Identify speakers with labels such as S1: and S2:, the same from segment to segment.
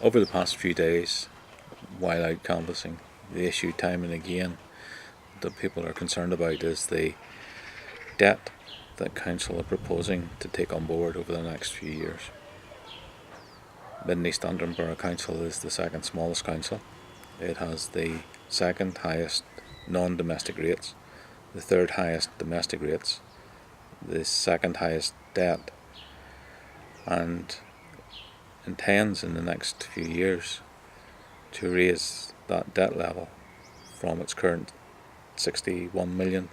S1: Over the past few days, while out canvassing, the issue time and again that people are concerned about is the debt that council are proposing to take on board over the next few years. Mid and East Antrim Borough Council is the second smallest council. It has the second highest non-domestic rates, the third highest domestic rates, the second highest debt, and intends in the next few years to raise that debt level from its current £61 million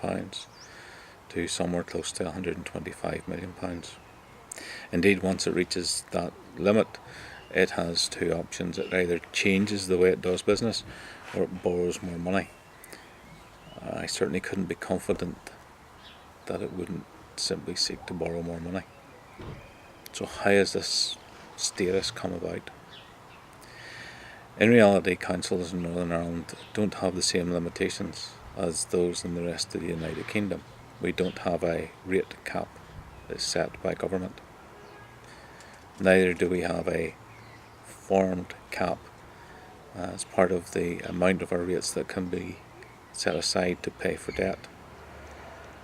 S1: to somewhere close to £125 million. Indeed, once it reaches that limit, it has two options. It either changes the way it does business or it borrows more money. I certainly couldn't be confident that it wouldn't simply seek to borrow more money. So how has this status come about? In reality, councils in Northern Ireland don't have the same limitations as those in the rest of the United Kingdom. We don't have a rate cap that's set by government. Neither do we have a formed cap as part of the amount of our rates that can be set aside to pay for debt.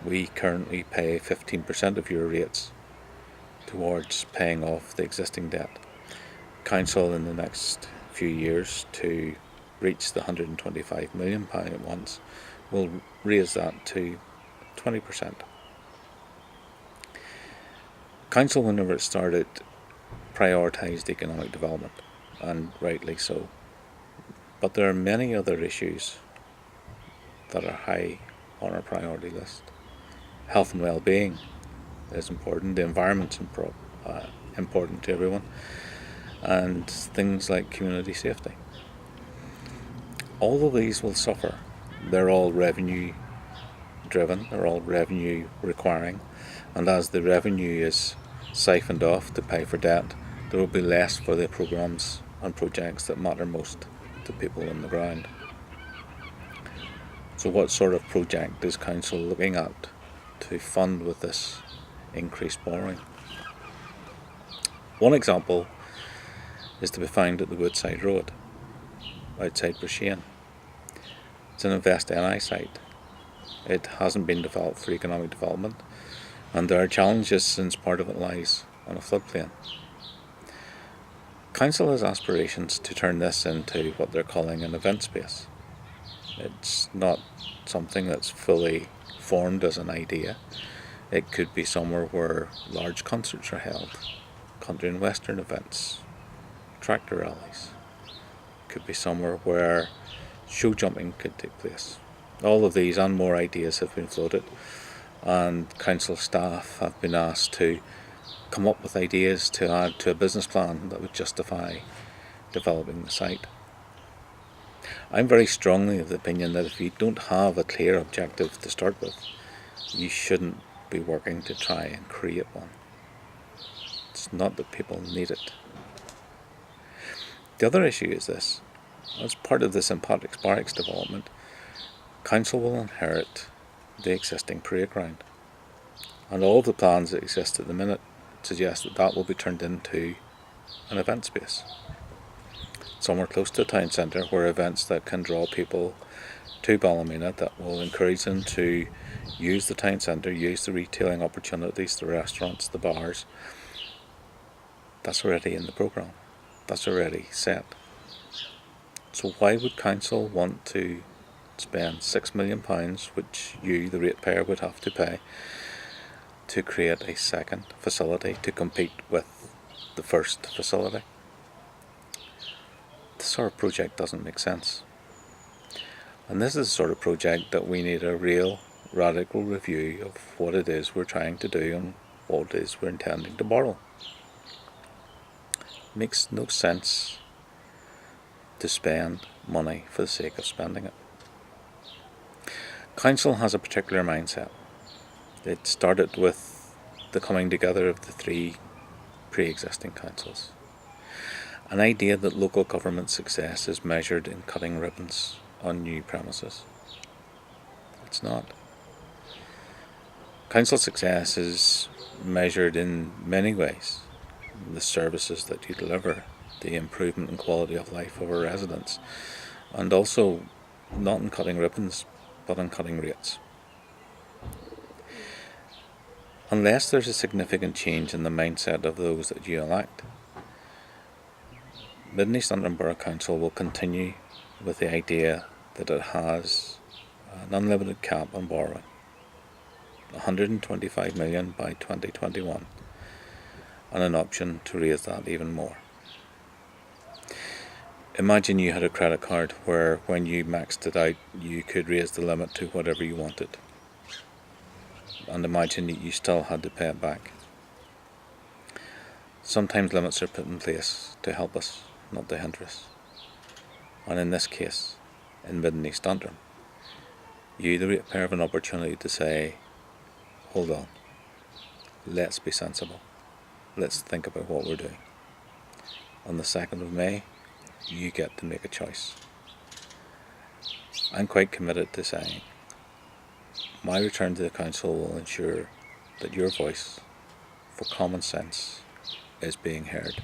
S1: We currently pay 15% of your rates towards paying off the existing debt. Council in the next few years, to reach the £125 million at once, will raise that to 20%. Council, whenever it started, prioritised economic development, and rightly so. But there are many other issues that are high on our priority list. Health and well-being is important, the environment's important to everyone, and things like community safety. All of these will suffer. They're all revenue driven, they're all revenue requiring, and as the revenue is siphoned off to pay for debt, there will be less for the programmes and projects that matter most to people on the ground. So what sort of project is Council looking at to fund with this increased borrowing? One example is to be found at the Woodside Road outside Broushane. It's an Invest NI site. It hasn't been developed for economic development, and there are challenges since part of it lies on a floodplain. Council has aspirations to turn this into what they're calling an event space. It's not something that's fully formed as an idea. It could be somewhere where large concerts are held, country and western events, tractor rallies. It could be somewhere where show jumping could take place. All of these and more ideas have been floated, and council staff have been asked to come up with ideas to add to a business plan that would justify developing the site. I'm very strongly of the opinion that if you don't have a clear objective to start with, you shouldn't be working to try and create one. It's not that people need it. The other issue is this: as part of the St Patrick's Barracks development, Council will inherit the existing parade ground, and all of the plans that exist at the minute suggest that that will be turned into an event space, somewhere close to the town centre, where events that can draw people to Ballymena, that will encourage them to use the town centre, use the retailing opportunities, the restaurants, the bars. That's already in the programme. That's already set. So why would Council want to spend £6 million, which you, the ratepayer, would have to pay, to create a second facility to compete with the first facility? This sort of project doesn't make sense. And this is the sort of project that we need a real radical review of what it is we're trying to do and what it is we're intending to borrow. It makes no sense to spend money for the sake of spending it. Council has a particular mindset. It started with the coming together of the three pre-existing councils. An idea that local government success is measured in cutting ribbons on new premises. It's not. Council success is measured in many ways. The services that you deliver, the improvement in quality of life of our residents, and also not in cutting ribbons, but in cutting rates. Unless there's a significant change in the mindset of those that you elect, Mid and East Antrim Borough Council will continue with the idea that it has an unlimited cap on borrowing, 125 million by 2021, and an option to raise that even more. Imagine you had a credit card where when you maxed it out you could raise the limit to whatever you wanted, and imagine that you still had to pay it back. Sometimes limits are put in place to help us, not to hinder us. And in this case, in Mid and East Antrim, you the ratepayer have an opportunity to say, hold on, let's be sensible, let's think about what we're doing. On the 2nd of May, you get to make a choice. I'm quite committed to saying my return to the council will ensure that your voice for common sense is being heard.